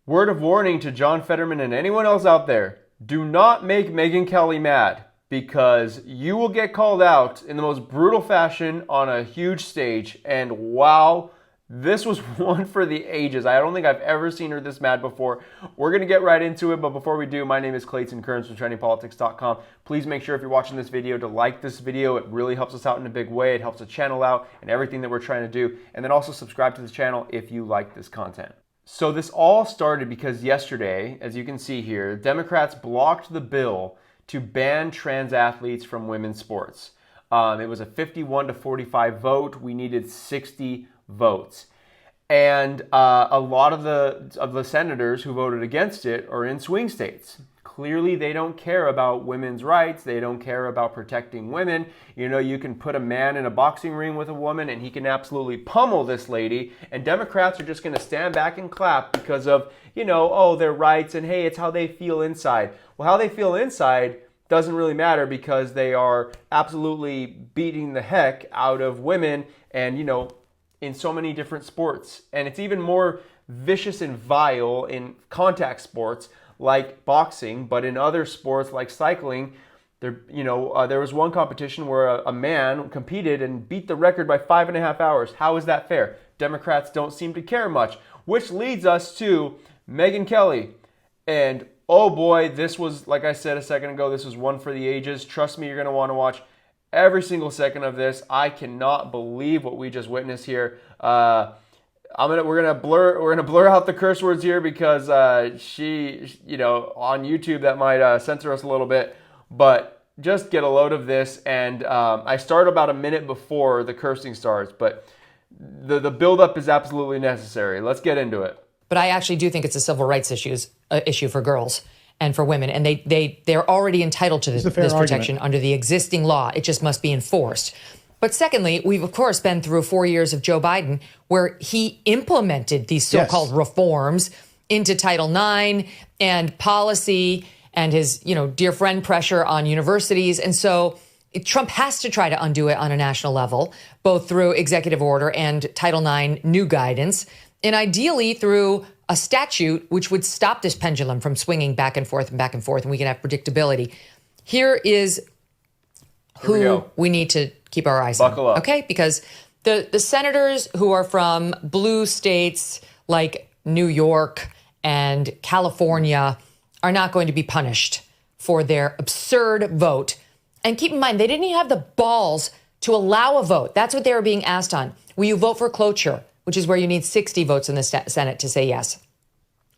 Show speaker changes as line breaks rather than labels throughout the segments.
Word of warning to John Fetterman and anyone else out there. Do not make Megyn Kelly mad, because you will get called out in the most brutal fashion on a huge stage. And wow, this was one for the ages. I don't think I've ever seen her this mad before. We're going to get right into it, but before we do, my name is Clayton Kearns from TrendingPolitics.com. Please make sure if you're watching this video to like this video. It really helps us out in a big way. It helps the channel out and everything that we're trying to do. And then also subscribe to the channel if you like this content. So this all started because yesterday, as you can see here, Democrats blocked the bill to ban trans athletes from women's sports. It was a 51 to 45 vote. We needed 60 votes. And a lot of the senators who voted against it are in swing states. Clearly, they don't care about women's rights. They don't care about protecting women. You know, you can put a man in a boxing ring with a woman and he can absolutely pummel this lady. And Democrats are just going to stand back and clap because of, you know, oh, their rights and hey, it's how they feel inside. Well, how they feel inside doesn't really matter because they are absolutely beating the heck out of women and, you know, in so many different sports. And it's even more vicious and vile in contact sports like boxing, but in other sports like cycling, there was one competition where a man competed and beat the record by 5.5 hours. How is that fair? Democrats don't seem to care much, which leads us to Megyn Kelly. And oh boy, this was, like I said a second ago, this was one for the ages. Trust me, you're going to want to watch every single second of this. I cannot believe what we just witnessed here. We're gonna blur out the curse words here because she, you know, on YouTube that might censor us a little bit. But just get a load of this, and I start about a minute before the cursing starts. But the buildup is absolutely necessary. Let's get into it.
But I actually do think it's a civil rights issue for girls and for women, and they're already entitled to this protection under the existing law. It just must be enforced. But secondly, we've, of course, been through 4 years of Joe Biden where he implemented these so-called reforms into Title IX and policy and his, you know, dear friend pressure on universities. And so Trump has to try to undo it on a national level, both through executive order and Title IX new guidance, and ideally through a statute which would stop this pendulum from swinging back and forth, and we can have predictability. Here is who we need to keep our eyes on.
Buckle up.
Okay? Because the senators who are from blue states like New York and California are not going to be punished for their absurd vote. And keep in mind, they didn't even have the balls to allow a vote. That's what they were being asked on. Will you vote for cloture, which is where you need 60 votes in the Senate to say yes.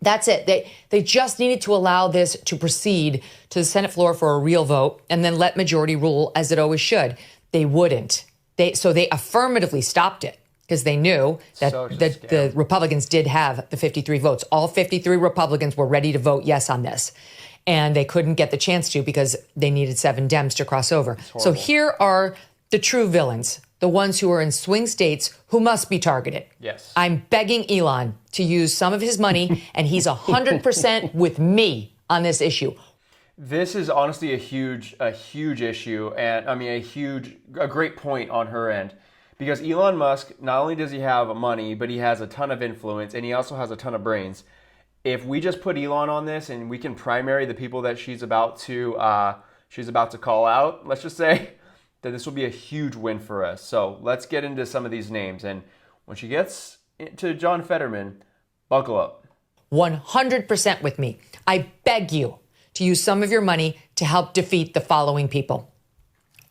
That's it. They just needed to allow this to proceed to the Senate floor for a real vote and then let majority rule as it always should. They wouldn't. So they affirmatively stopped it because they knew that the Republicans did have the 53 votes. All 53 Republicans were ready to vote yes on this. And they couldn't get the chance to because they needed 7 Dems to cross over. So here are the true villains, the ones who are in swing states who must be targeted.
Yes.
I'm begging Elon to use some of his money, and he's 100% with me on this issue.
This is honestly a huge issue, and I mean a great point on her end, because Elon Musk, not only does he have money, but he has a ton of influence, and he also has a ton of brains. If we just put Elon on this and we can primary the people that she's about to call out, let's just say, then this will be a huge win for us. So let's get into some of these names. And when she gets to John Fetterman, buckle up.
100% with me. I beg you to use some of your money to help defeat the following people.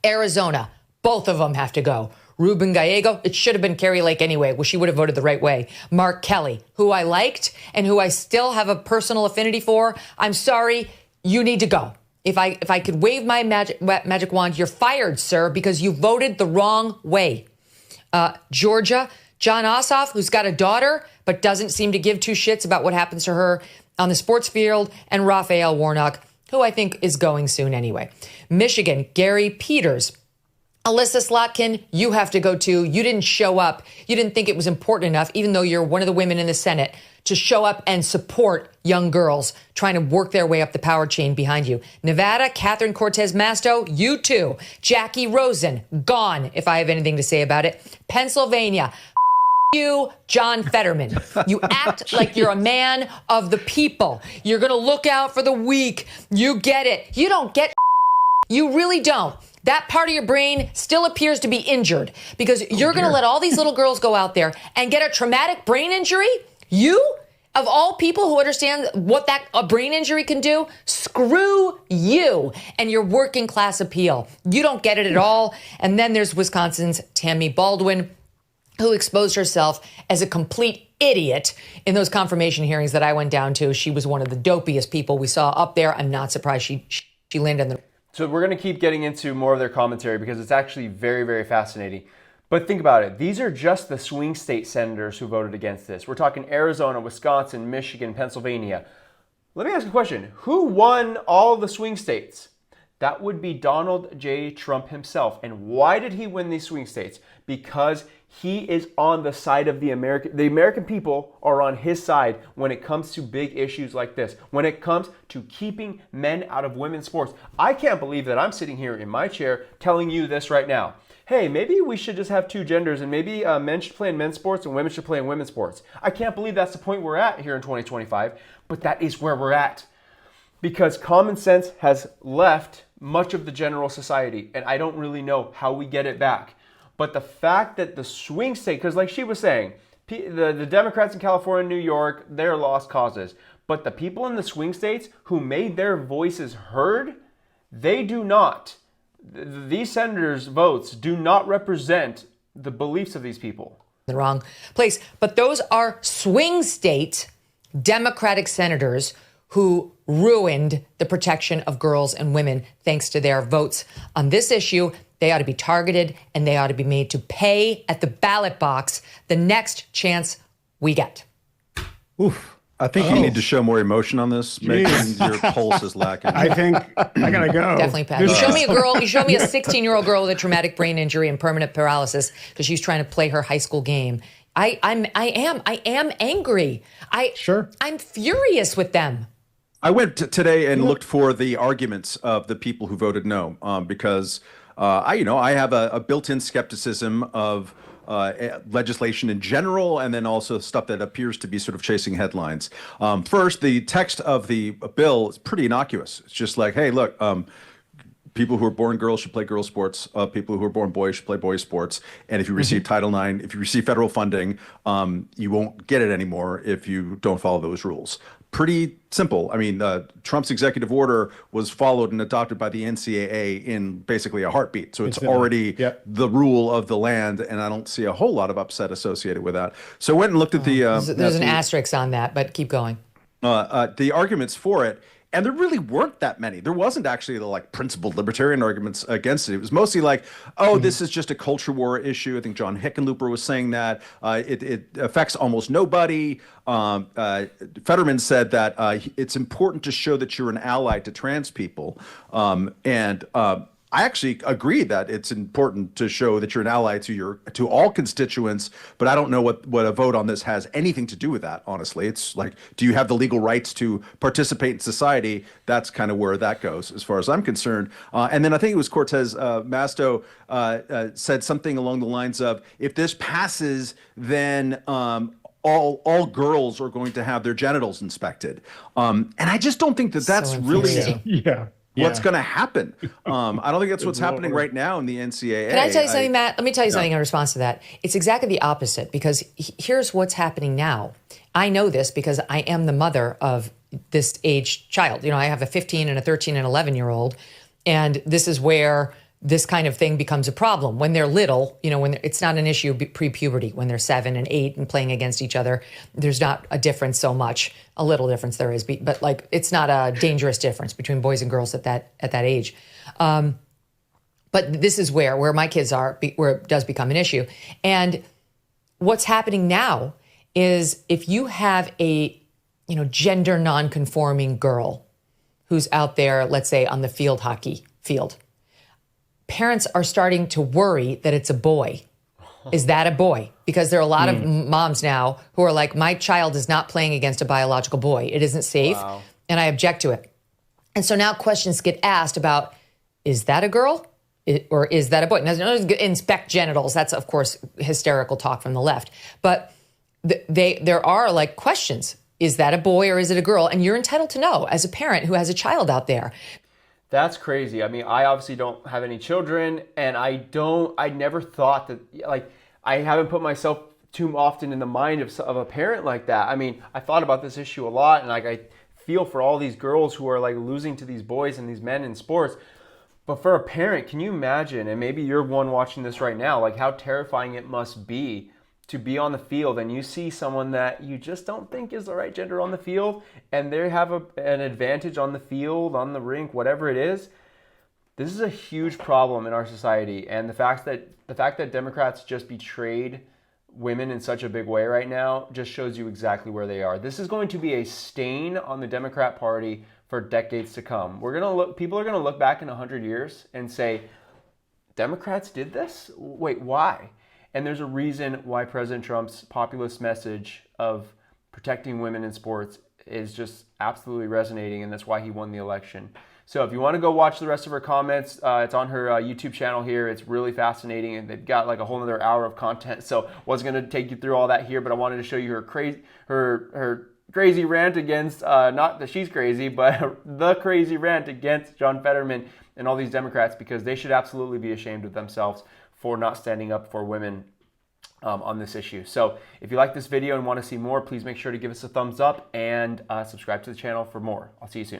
Arizona, both of them have to go. Ruben Gallego, it should have been Carrie Lake anyway. Well, she would have voted the right way. Mark Kelly, who I liked and who I still have a personal affinity for. I'm sorry, you need to go. If I could wave my magic wand, you're fired, sir, because you voted the wrong way. Georgia, John Ossoff, who's got a daughter, but doesn't seem to give two shits about what happens to her on the sports field, and Raphael Warnock, who I think is going soon anyway. Michigan, Gary Peters. Alyssa Slotkin, you have to go too. You didn't show up. You didn't think it was important enough, even though you're one of the women in the Senate, to show up and support young girls trying to work their way up the power chain behind you. Nevada, Catherine Cortez Masto, you too. Jackie Rosen, gone, if I have anything to say about it. Pennsylvania, you, John Fetterman. You act like you're a man of the people. You're going to look out for the weak. You get it. You don't get. You really don't. That part of your brain still appears to be injured because you're going to let all these little girls go out there and get a traumatic brain injury. You, of all people who understand what a brain injury can do, screw you and your working class appeal. You don't get it at all. And then there's Wisconsin's Tammy Baldwin, who exposed herself as a complete idiot in those confirmation hearings that I went down to. She was one of the dopiest people we saw up there. I'm not surprised she landed on the...
So we're going to keep getting into more of their commentary because it's actually very, very fascinating. But think about it. These are just the swing state senators who voted against this. We're talking Arizona, Wisconsin, Michigan, Pennsylvania. Let me ask a question. Who won all the swing states? That would be Donald J. Trump himself. And why did he win these swing states? Because he is on the side of the American people are on his side when it comes to big issues like this. When it comes to keeping men out of women's sports. I can't believe that I'm sitting here in my chair telling you this right now. Hey, maybe we should just have two genders and maybe men should play in men's sports and women should play in women's sports. I can't believe that's the point we're at here in 2025, but that is where we're at. Because common sense has left much of the general society, and I don't really know how we get it back. But the fact that the swing state, because like she was saying, the Democrats in California and New York, they're lost causes. But the people in the swing states who made their voices heard, they do not. These senators' votes do not represent the beliefs of these people.
The wrong place. But those are swing state Democratic senators who ruined the protection of girls and women thanks to their votes on this issue. They ought to be targeted and they ought to be made to pay at the ballot box the next chance we get.
Oof. I think you need to show more emotion on this. Megyn, your pulse is lacking.
I think I gotta go.
Definitely, Pat. You show me a girl. You show me a 16-year-old girl with a traumatic brain injury and permanent paralysis because she's trying to play her high school game. I am angry. I'm furious with them.
I went today and looked for the arguments of the people who voted no, because I have a built-in skepticism of legislation in general, and then also stuff that appears to be sort of chasing headlines. First, the text of the bill is pretty innocuous. It's just like, hey, look, people who are born girls should play girls sports. People who are born boys should play boys sports. And if you receive Title IX, if you receive federal funding, you won't get it anymore if you don't follow those rules. Pretty simple. I mean, Trump's executive order was followed and adopted by the NCAA in basically a heartbeat. So it's already the rule of the land, and I don't see a whole lot of upset associated with that. So I went and looked at the...
There's an asterisk on that, but keep going.
The arguments for it, and there really weren't that many. There wasn't actually the principled libertarian arguments against it. It was mostly like, oh, this is just a culture war issue. I think John Hickenlooper was saying that. It affects almost nobody. Fetterman said that it's important to show that you're an ally to trans people. I actually agree that it's important to show that you're an ally to all constituents, but I don't know what a vote on this has anything to do with that, honestly. It's like, do you have the legal rights to participate in society? That's kind of where that goes, as far as I'm concerned. And then I think it was Cortez Masto said something along the lines of, if this passes, then all girls are going to have their genitals inspected. And I just don't think that's
So
really...
Yeah.
What's going to happen? I don't think that's what's happening right now in the NCAA.
Can I tell you something, Matt? Let me tell you something in response to that. It's exactly the opposite, because here's what's happening now. I know this because I am the mother of this age child. You know, I have a 15 and a 13 and 11-year-old, and this is where this kind of thing becomes a problem. When they're little, you know, it's not an issue pre-puberty. When they're 7 and 8 and playing against each other, there's not a difference so much. A little difference there is, but it's not a dangerous difference between boys and girls at that age. But this is where my kids are, where it does become an issue. And what's happening now is if you have a, gender nonconforming girl who's out there, let's say on the field hockey field, parents are starting to worry that it's a boy. Is that a boy? Because there are a lot of moms now who are like, my child is not playing against a biological boy. It isn't safe, and I object to it. And so now questions get asked about, is that a girl? or is that a boy? Now, inspect genitals. That's, of course, hysterical talk from the left. But there are like questions. Is that a boy or is it a girl? And you're entitled to know as a parent who has a child out there.
That's crazy. I mean, I obviously don't have any children, and I never thought that, like, I haven't put myself too often in the mind of a parent like that. I mean, I thought about this issue a lot, and like, I feel for all these girls who are like losing to these boys and these men in sports. But for a parent, can you imagine, and maybe you're one watching this right now, like how terrifying it must be to be on the field and you see someone that you just don't think is the right gender on the field, and they have an advantage on the field, on the rink, whatever it is. This is a huge problem in our society, and the fact that Democrats just betrayed women in such a big way right now just shows you exactly where they are. This is going to be a stain on the Democrat Party for decades to come. People are gonna look back in 100 years and say, Democrats did this? Wait, why? And there's a reason why President Trump's populist message of protecting women in sports is just absolutely resonating, and that's why he won the election. So if you want to go watch the rest of her comments, it's on her YouTube channel here. It's really fascinating, and they've got like a whole another hour of content. So I wasn't going to take you through all that here, but I wanted to show you her crazy rant against, not that she's crazy, but the crazy rant against John Fetterman and all these Democrats, because they should absolutely be ashamed of themselves for not standing up for women on this issue. So if you like this video and want to see more, please make sure to give us a thumbs up and subscribe to the channel for more. I'll see you soon.